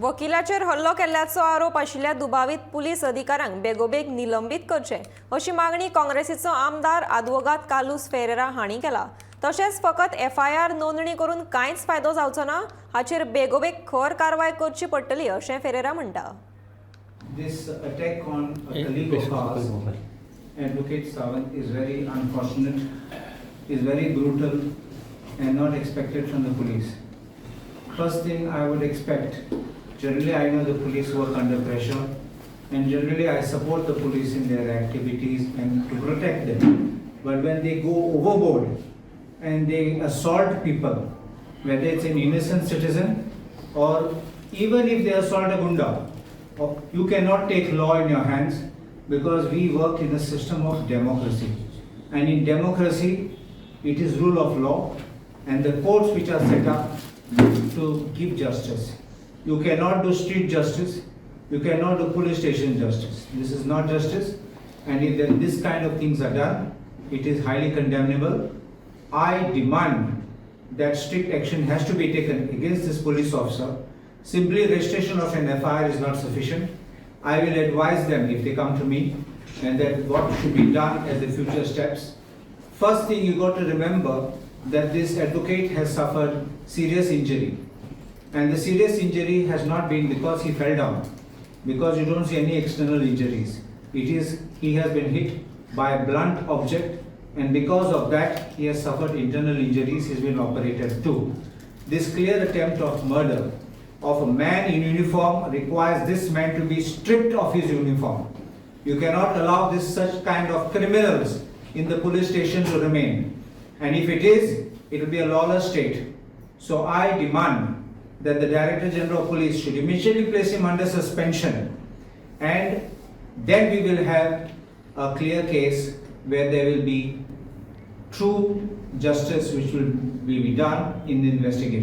वकिलाचेर hello केल्ल्याचो आरोप आशिल्ल्या दुबावित पुलीस अधिकाऱ्यांक बेगोबेग निलंबित करचे अशी मागणी काँग्रेसीचो आमदार आदवोगाद कार्लोस फेरेरा हांणी केला। तशेंच फकत एफआयआर नोंदणी करून कांयच फायदो जावचो ना, हाचेर बेगोबेग खर कारवाय करची पडटली अशें फेरेरा म्हणटा। This attack on a colleague of ours, Advocate Sakal, is very unfortunate, is very brutal and not expected from the police. First thing I would expect, generally I know the police work under pressure and generally I support the police in their activities and to protect them. But when they go overboard and they assault people, whether it's an innocent citizen or even if they assault a gunda, you cannot take law in your hands because we work in a system of democracy. And in democracy, it is rule of law and the courts which are set up to give justice. You cannot do street justice, you cannot do police station justice. This is not justice, and if this kind of things are done, it is highly condemnable. I demand that strict action has to be taken against this police officer. Simply registration of an FIR is not sufficient. I will advise them if they come to me and that what should be done as the future steps. First thing you got to remember that this advocate has suffered serious injury, and the serious injury has not been because he fell down, because you don't see any external injuries. It is he has been hit by a blunt object, and because of that he has suffered internal injuries. He's been operated too. This clear attempt of murder of a man in uniform requires this man to be stripped of his uniform. You cannot allow such kind of criminals in the police station to remain. And if it is, it will be a lawless state. So I demand that the Director General of Police should immediately place him under suspension, and then we will have a clear case where there will be true justice which will be done in the investigation.